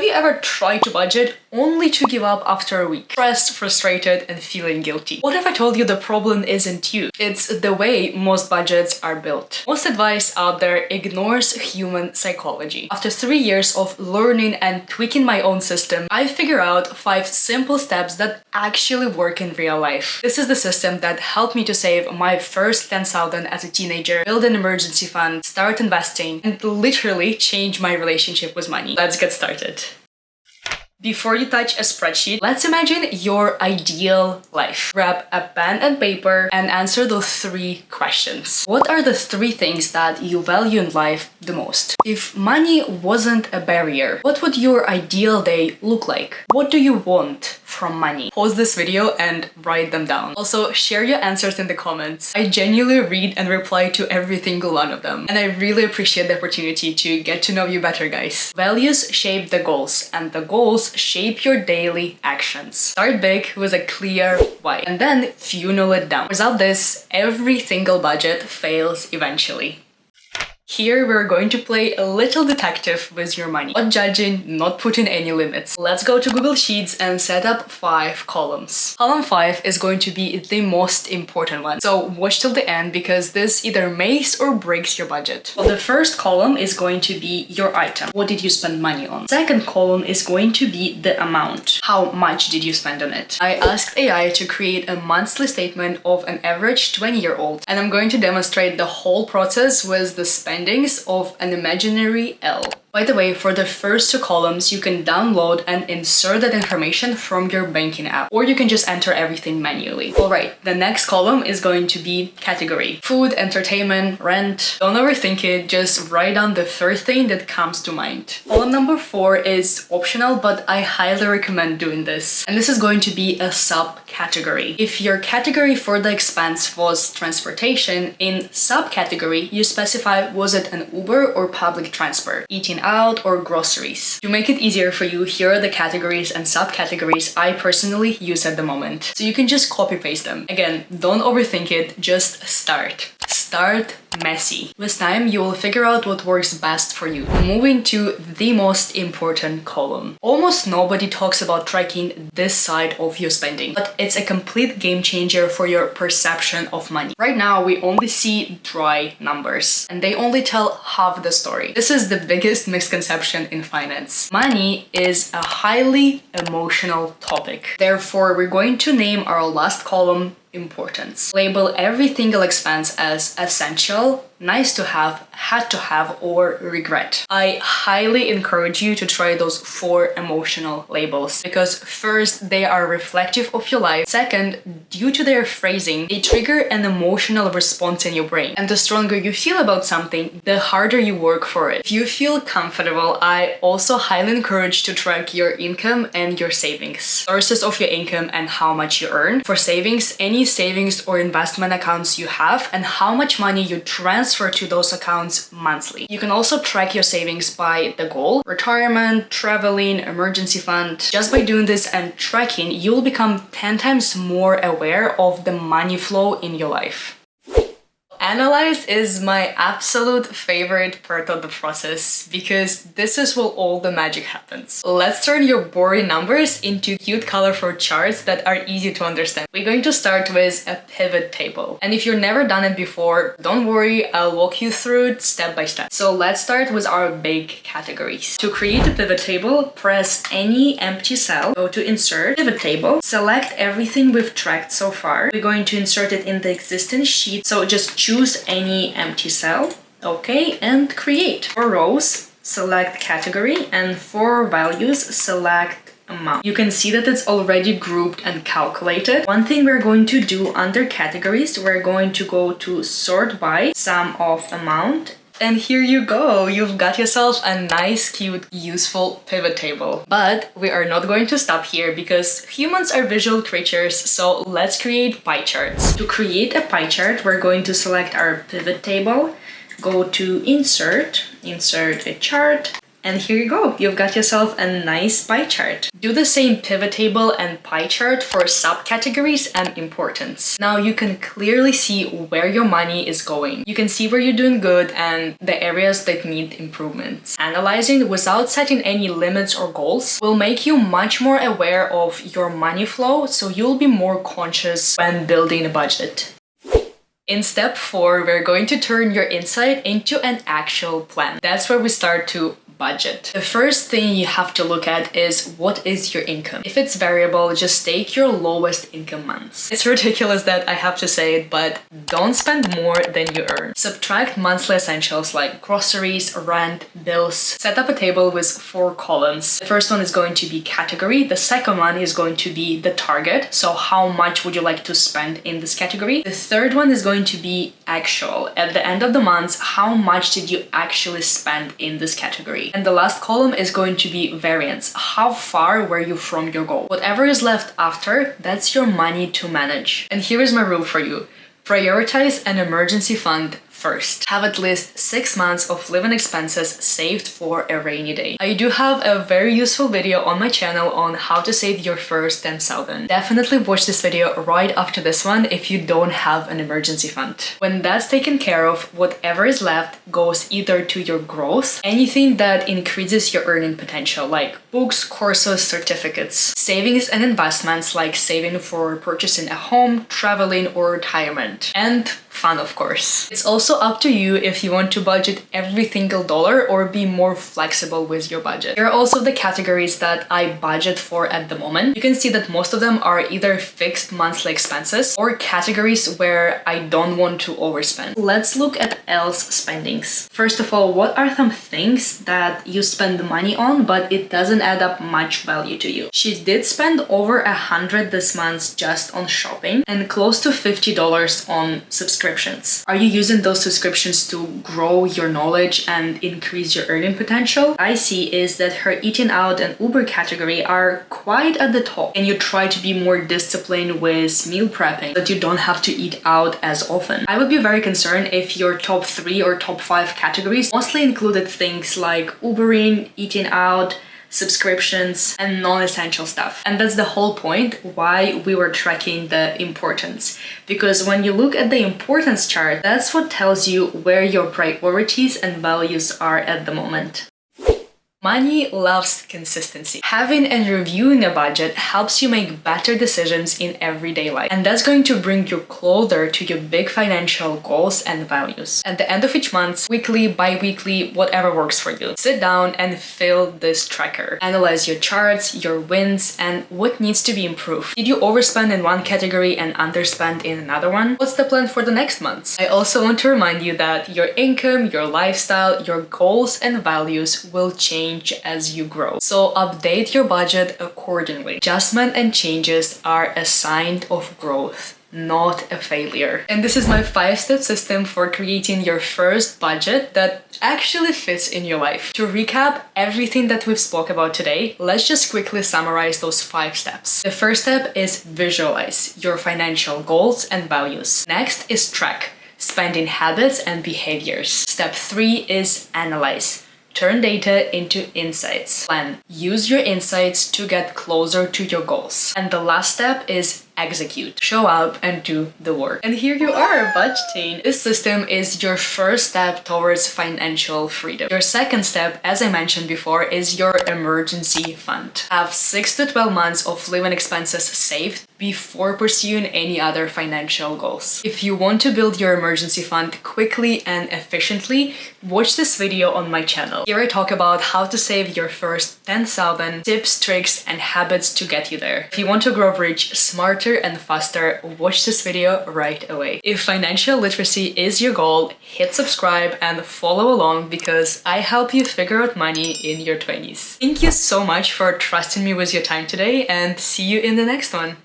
Have you ever tried to budget only to give up after a week? Stressed, frustrated, and feeling guilty. What if I told you the problem isn't you? It's the way most budgets are built. Most advice out there ignores human psychology. After 3 years of learning and tweaking my own system, I figured out 5 simple steps that actually work in real life. This is the system that helped me to save my first 10,000 as a teenager, build an emergency fund, start investing, and literally change my relationship with money. Let's get started. Before you touch a spreadsheet, let's imagine your ideal life. Grab a pen and paper and answer those 3 questions. What are the 3 things that you value in life the most? If money wasn't a barrier, what would your ideal day look like? What do you want from money? Pause this video and write them down. Also, share your answers in the comments. I genuinely read and reply to every single one of them. And I really appreciate the opportunity to get to know you better, guys. Values shape the goals, and the goals shape your daily actions. Start big with a clear why, and then funnel it down. Without this, every single budget fails eventually. Here we're going to play a little detective with your money. Not judging, not putting any limits. Let's go to Google Sheets and set up 5 columns. Column 5 is going to be the most important one. So watch till the end because this either makes or breaks your budget. Well, the first column is going to be your item. What did you spend money on? Second column is going to be the amount. How much did you spend on it? I asked AI to create a monthly statement of an average 20-year-old, and I'm going to demonstrate the whole process with the spending of an imaginary L. By the way, for the first 2 columns, you can download and insert that information from your banking app, or you can just enter everything manually. Alright, the next column is going to be category. Food, entertainment, rent. Don't overthink it, just write down the first thing that comes to mind. Column number 4 is optional, but I highly recommend doing this. And this is going to be a subcategory. If your category for the expense was transportation, in subcategory, you specify was it an Uber or public transport, eating out or groceries. To make it easier for you, here are the categories and subcategories I personally use at the moment. So you can just copy paste them. Again, don't overthink it, just start. Start messy. With time, you will figure out what works best for you. Moving to the most important column. Almost nobody talks about tracking this side of your spending, but it's a complete game changer for your perception of money. Right now, we only see dry numbers, and they only tell half the story. This is the biggest misconception in finance. Money is a highly emotional topic. Therefore, we're going to name our last column importance. Label every single expense as essential, nice to have, had to have, or regret. I highly encourage you to try those 4 emotional labels because first, they are reflective of your life. Second, due to their phrasing, they trigger an emotional response in your brain. And the stronger you feel about something, the harder you work for it. If you feel comfortable, I also highly encourage to track your income and your savings. Sources of your income and how much you earn. For savings, any savings or investment accounts you have and how much money you transfer to those accounts monthly. You can also track your savings by the goal, retirement, traveling, emergency fund. Just by doing this and tracking, you'll become 10 times more aware of the money flow in your life. Analyze is my absolute favorite part of the process because this is where all the magic happens. Let's turn your boring numbers into cute colorful charts that are easy to understand. We're going to start with a pivot table. And if you've never done it before, don't worry, I'll walk you through it step by step. So let's start with our big categories. To create a pivot table, press any empty cell, go to Insert, Pivot Table, select everything we've tracked so far. We're going to insert it in the existing sheet, so just choose any empty cell, okay, and create. For rows, select category, and for values, select amount. You can see that it's already grouped and calculated. One thing we're going to do under categories, we're going to go to sort by sum of amount. And here you go, you've got yourself a nice, cute, useful pivot table. But we are not going to stop here because humans are visual creatures, so let's create pie charts. To create a pie chart, we're going to select our pivot table, go to Insert, Insert a chart, And here you go, you've got yourself a nice pie chart. Do the same pivot table and pie chart for subcategories and importance. Now you can clearly see where your money is going. You can see where you're doing good and the areas that need improvements. Analyzing without setting any limits or goals will make you much more aware of your money flow, so you'll be more conscious when building a budget. In step 4, we're going to turn your insight into an actual plan. That's where we start to budget. The first thing you have to look at is what is your income. If it's variable, just take your lowest income months. It's ridiculous that I have to say it, but don't spend more than you earn. Subtract monthly essentials like groceries, rent, bills. Set up a table with 4 columns. The first one is going to be category. The second one is going to be the target. So how much would you like to spend in this category? The third one is going to be actual. At the end of the month, how much did you actually spend in this category? And the last column is going to be variance. How far were you from your goal? Whatever is left after, that's your money to manage. And here is my rule for you. Prioritize an emergency fund first. Have at least 6 months of living expenses saved for a rainy day. I do have a very useful video on my channel on how to save your first 10,000. Definitely watch this video right after this one if you don't have an emergency fund. When that's taken care of, whatever is left goes either to your growth, anything that increases your earning potential like books, courses, certificates, savings and investments like saving for purchasing a home, traveling or retirement, and fun of course. It's also up to you if you want to budget every single dollar or be more flexible with your budget. Here are also the categories that I budget for at the moment. You can see that most of them are either fixed monthly expenses or categories where I don't want to overspend. Let's look at else spendings. First of all, what are some things that you spend money on but it doesn't add up much value to you? She did spend over 100 this month just on shopping and close to $50 on subscriptions. Are you using those subscriptions to grow your knowledge and increase your earning potential? I see is that her eating out and Uber category are quite at the top, and you try to be more disciplined with meal prepping, that you don't have to eat out as often. I would be very concerned if your top 3 or top 5 categories mostly included things like Ubering, eating out, subscriptions and non-essential stuff. And that's the whole point why we were tracking the importance. Because when you look at the importance chart, that's what tells you where your priorities and values are at the moment. Money loves consistency. Having and reviewing a budget helps you make better decisions in everyday life. And that's going to bring you closer to your big financial goals and values. At the end of each month, weekly, bi-weekly, whatever works for you, sit down and fill this tracker. Analyze your charts, your wins, and what needs to be improved. Did you overspend in one category and underspend in another one? What's the plan for the next month? I also want to remind you that your income, your lifestyle, your goals and values will change as you grow. So update your budget accordingly. Adjustment and changes are a sign of growth, not a failure. And this is my 5-step system for creating your first budget that actually fits in your life. To recap everything that we've spoke about today, let's just quickly summarize those 5 steps. The first step is visualize your financial goals and values. Next is track spending habits and behaviors. Step 3 is analyze. Turn data into insights. Plan. Use your insights to get closer to your goals. And the last step is execute. Show up and do the work. And here you are, budgeting. This system is your first step towards financial freedom. Your second step, as I mentioned before, is your emergency fund. Have 6 to 12 months of living expenses saved before pursuing any other financial goals. If you want to build your emergency fund quickly and efficiently, watch this video on my channel. Here I talk about how to save your first 10,000 tips, tricks, and habits to get you there. If you want to grow rich smarter and faster, watch this video right away. If financial literacy is your goal, hit subscribe and follow along because I help you figure out money in your 20s. Thank you so much for trusting me with your time today and see you in the next one.